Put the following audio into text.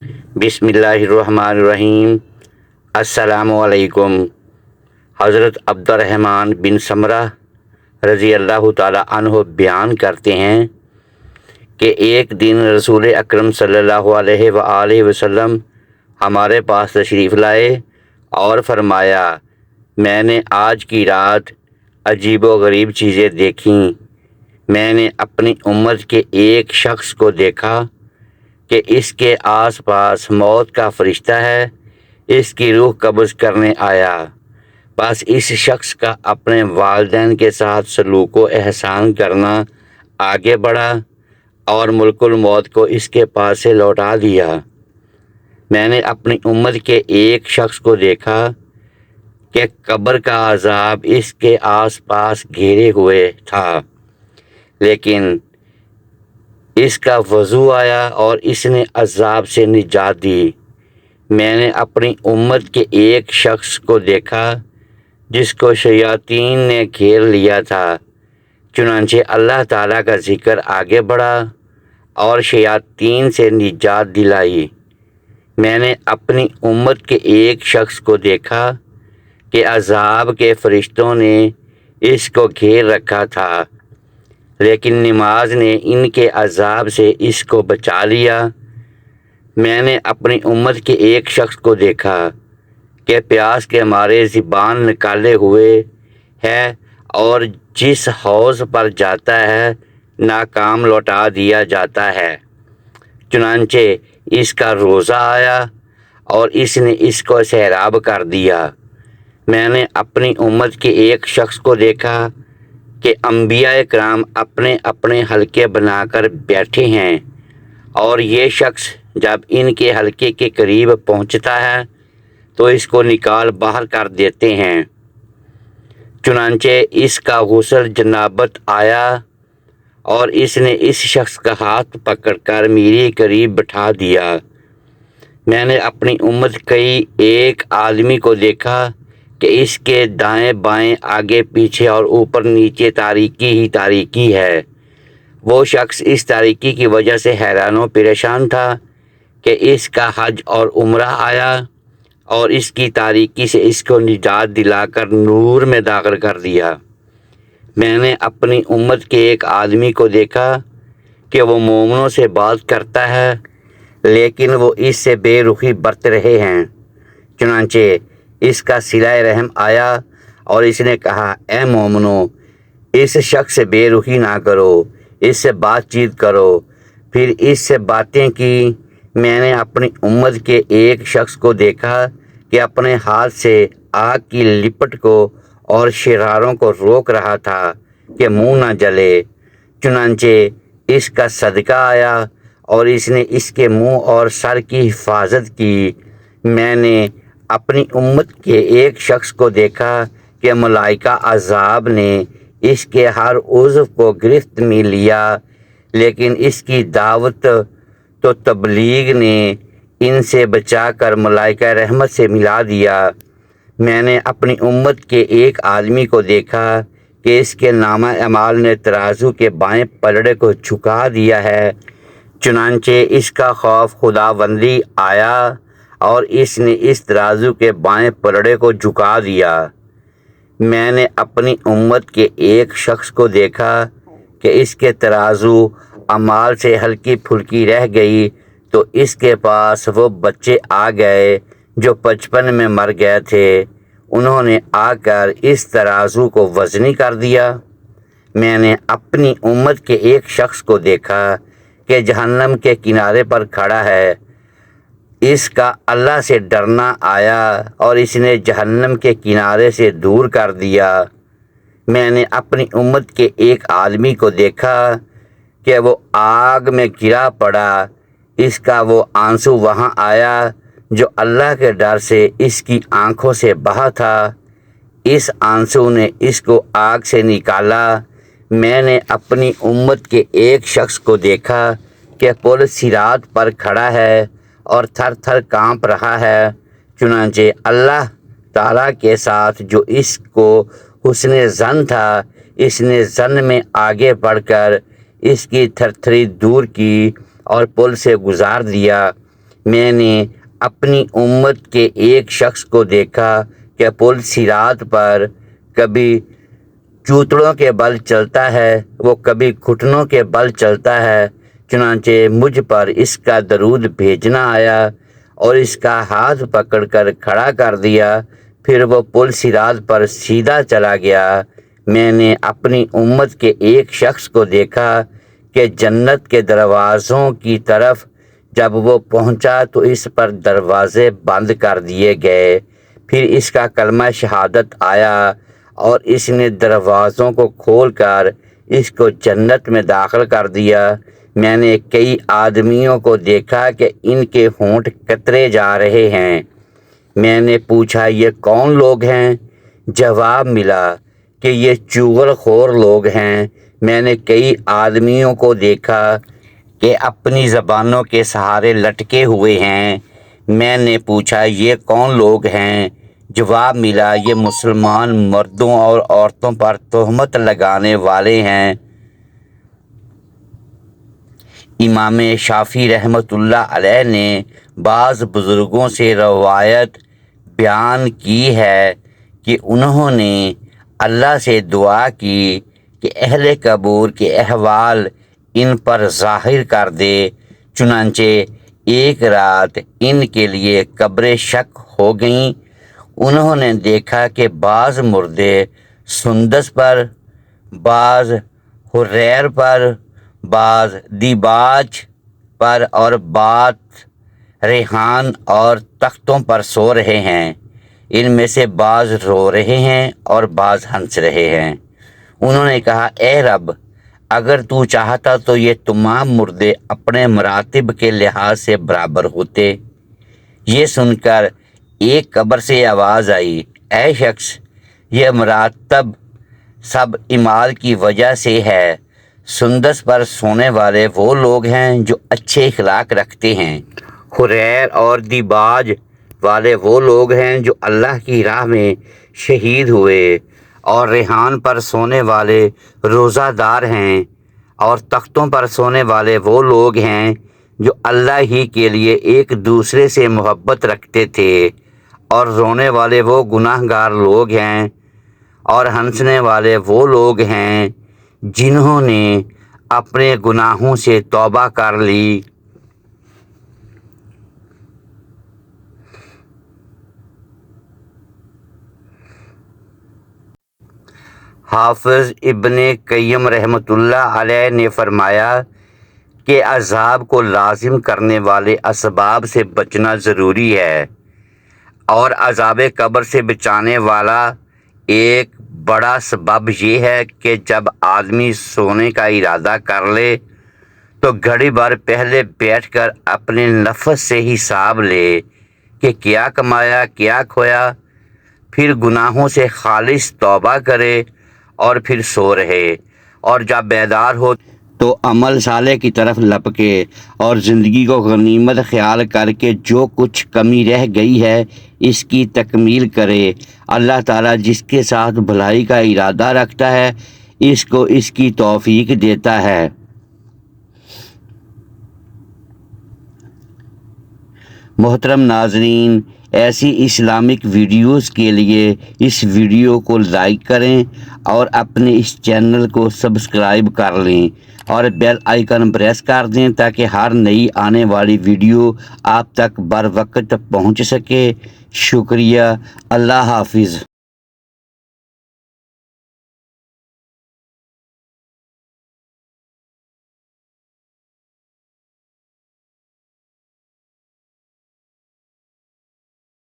بسم اللہ الرحمن الرحیم۔ السلام علیکم۔ حضرت عبد الرحمن بن سمرہ رضی اللہ تعالی عنہ بیان کرتے ہیں کہ ایک دن رسول اکرم صلی اللہ علیہ وآلہ وسلم ہمارے پاس تشریف لائے اور فرمایا، میں نے آج کی رات عجیب و غریب چیزیں دیکھیں۔ میں نے اپنی امت کے ایک شخص کو دیکھا کہ اس کے آس پاس موت کا فرشتہ ہے، اس کی روح قبض کرنے آیا۔ بس اس شخص کا اپنے والدین کے ساتھ سلوک و احسان کرنا آگے بڑھا اور ملک الموت کو اس کے پاس سے لوٹا دیا۔ میں نے اپنی امت کے ایک شخص کو دیکھا کہ قبر کا عذاب اس کے آس پاس گھیرے ہوئے تھا، لیکن اس کا وضو آیا اور اس نے عذاب سے نجات دی۔ میں نے اپنی امت کے ایک شخص کو دیکھا جس کو شیاطین نے گھیر لیا تھا، چنانچہ اللہ تعالیٰ کا ذکر آگے بڑھا اور شیاطین سے نجات دلائی۔ میں نے اپنی امت کے ایک شخص کو دیکھا کہ عذاب کے فرشتوں نے اس کو گھیر رکھا تھا، لیکن نماز نے ان کے عذاب سے اس کو بچا لیا۔ میں نے اپنی امت کے ایک شخص کو دیکھا کہ پیاس کے مارے زبان نکالے ہوئے ہے اور جس حوض پر جاتا ہے ناکام لوٹا دیا جاتا ہے، چنانچہ اس کا روزہ آیا اور اس نے اس کو سیراب کر دیا۔ میں نے اپنی امت کے ایک شخص کو دیکھا کہ انبیاء کرام اپنے اپنے حلقے بنا کر بیٹھے ہیں اور یہ شخص جب ان کے حلقے کے قریب پہنچتا ہے تو اس کو نکال باہر کر دیتے ہیں، چنانچہ اس کا غسل جنابت آیا اور اس نے اس شخص کا ہاتھ پکڑ کر میرے قریب بٹھا دیا۔ میں نے اپنی امت کئی ایک آدمی کو دیکھا کہ اس کے دائیں بائیں آگے پیچھے اور اوپر نیچے تاریکی ہی تاریکی ہے۔ وہ شخص اس تاریکی کی وجہ سے حیران و پریشان تھا کہ اس کا حج اور عمرہ آیا اور اس کی تاریکی سے اس کو نجات دلا کر نور میں داخل کر دیا۔ میں نے اپنی امت کے ایک آدمی کو دیکھا کہ وہ مومنوں سے بات کرتا ہے، لیکن وہ اس سے بے رخی برت رہے ہیں، چنانچہ اس کا صلہ رحم آیا اور اس نے کہا، اے مومنو، اس شخص سے بے رخی نہ کرو، اس سے بات چیت کرو۔ پھر اس سے باتیں کی۔ میں نے اپنی امت کے ایک شخص کو دیکھا کہ اپنے ہاتھ سے آگ کی لپٹ کو اور شراروں کو روک رہا تھا کہ منہ نہ جلے، چنانچہ اس کا صدقہ آیا اور اس نے اس کے منہ اور سر کی حفاظت کی۔ میں نے اپنی امت کے ایک شخص کو دیکھا کہ ملائکہ عذاب نے اس کے ہر عضو کو گرفت میں لیا، لیکن اس کی دعوت تو تبلیغ نے ان سے بچا کر ملائکہ رحمت سے ملا دیا۔ میں نے اپنی امت کے ایک آدمی کو دیکھا کہ اس کے نامہ اعمال نے ترازو کے بائیں پلڑے کو جھکا دیا ہے، چنانچہ اس کا خوف خداوندی آیا اور اس نے اس ترازو کے بائیں پلڑے کو جھکا دیا۔ میں نے اپنی امت کے ایک شخص کو دیکھا کہ اس کے ترازو اعمال سے ہلکی پھلکی رہ گئی تو اس کے پاس وہ بچے آ گئے جو بچپن میں مر گئے تھے، انہوں نے آ کر اس ترازو کو وزنی کر دیا۔ میں نے اپنی امت کے ایک شخص کو دیکھا کہ جہنم کے کنارے پر کھڑا ہے، اس کا اللہ سے ڈرنا آیا اور اس نے جہنم کے کنارے سے دور کر دیا۔ میں نے اپنی امت کے ایک آدمی کو دیکھا کہ وہ آگ میں گرا پڑا، اس کا وہ آنسو وہاں آیا جو اللہ کے ڈر سے اس کی آنکھوں سے بہا تھا، اس آنسو نے اس کو آگ سے نکالا۔ میں نے اپنی امت کے ایک شخص کو دیکھا کہ پل صراط پر کھڑا ہے اور تھر تھر کانپ رہا ہے، چنانچہ اللہ تعالیٰ کے ساتھ جو اس کو حسن ظن تھا، اس نے ظن میں آگے بڑھ کر اس کی تھر تھری دور کی اور پل سے گزار دیا۔ میں نے اپنی امت کے ایک شخص کو دیکھا کہ پل صراط پر کبھی چوتڑوں کے بل چلتا ہے، وہ کبھی گھٹنوں کے بل چلتا ہے۔ چنانچہ مجھ پر اس کا درود بھیجنا آیا اور اس کا ہاتھ پکڑ کر کھڑا کر دیا، پھر وہ پل صراط پر سیدھا چلا گیا۔ میں نے اپنی امت کے ایک شخص کو دیکھا کہ جنت کے دروازوں کی طرف جب وہ پہنچا تو اس پر دروازے بند کر دیے گئے، پھر اس کا کلمہ شہادت آیا اور اس نے دروازوں کو کھول کر اس کو جنت میں داخل کر دیا۔ میں نے کئی آدمیوں کو دیکھا کہ ان کے ہونٹ قطرے جا رہے ہیں۔ میں نے پوچھا یہ کون لوگ ہیں؟ جواب ملا کہ یہ چغل خور لوگ ہیں۔ میں نے کئی آدمیوں کو دیکھا کہ اپنی زبانوں کے سہارے لٹکے ہوئے ہیں۔ میں نے پوچھا یہ کون لوگ ہیں؟ جواب ملا یہ مسلمان مردوں اور عورتوں پر تہمت لگانے والے ہیں۔ امام شافعی رحمۃ اللہ علیہ نے بعض بزرگوں سے روایت بیان کی ہے کہ انہوں نے اللہ سے دعا کی کہ اہل قبور کے احوال ان پر ظاہر کر دے۔ چنانچہ ایک رات ان کے لیے قبریں شک ہو گئیں۔ انہوں نے دیکھا کہ بعض مردے سندس پر، بعض حریر پر، بعض دیباج پر اور بعض ریحان اور تختوں پر سو رہے ہیں۔ ان میں سے بعض رو رہے ہیں اور بعض ہنس رہے ہیں۔ انہوں نے کہا اے رب، اگر تو چاہتا تو یہ تمام مردے اپنے مراتب کے لحاظ سے برابر ہوتے۔ یہ سن کر ایک قبر سے آواز آئی، اے شخص، یہ مراتب سب اعمال کی وجہ سے ہے۔ سندس پر سونے والے وہ لوگ ہیں جو اچھے اخلاق رکھتے ہیں۔ حریر اور دیباج والے وہ لوگ ہیں جو اللہ کی راہ میں شہید ہوئے، اور ریحان پر سونے والے روزہ دار ہیں، اور تختوں پر سونے والے وہ لوگ ہیں جو اللہ ہی کے لیے ایک دوسرے سے محبت رکھتے تھے، اور رونے والے وہ گناہ گار لوگ ہیں، اور ہنسنے والے وہ لوگ ہیں جنہوں نے اپنے گناہوں سے توبہ کر لی۔ حافظ ابن قیم رحمۃ اللہ علیہ نے فرمایا کہ عذاب کو لازم کرنے والے اسباب سے بچنا ضروری ہے، اور عذاب قبر سے بچانے والا ایک بڑا سبب یہ ہے کہ جب آدمی سونے کا ارادہ کر لے تو گھڑی بھر پہلے بیٹھ کر اپنے نفس سے حساب لے کہ کیا کمایا کیا کھویا، پھر گناہوں سے خالص توبہ کرے اور پھر سو رہے، اور جب بیدار ہو تو عمل صالح کی طرف لپکے اور زندگی کو غنیمت خیال کر کے جو کچھ کمی رہ گئی ہے اس کی تکمیل کرے۔ اللہ تعالیٰ جس کے ساتھ بھلائی کا ارادہ رکھتا ہے اس کو اس کی توفیق دیتا ہے۔ محترم ناظرین، ایسی اسلامک ویڈیوز کے لیے اس ویڈیو کو لائک کریں اور اپنے اس چینل کو سبسکرائب کر لیں اور بیل آئیکن پریس کر دیں تاکہ ہر نئی آنے والی ویڈیو آپ تک بر وقت پہنچ سکے۔ شکریہ۔ اللہ حافظ۔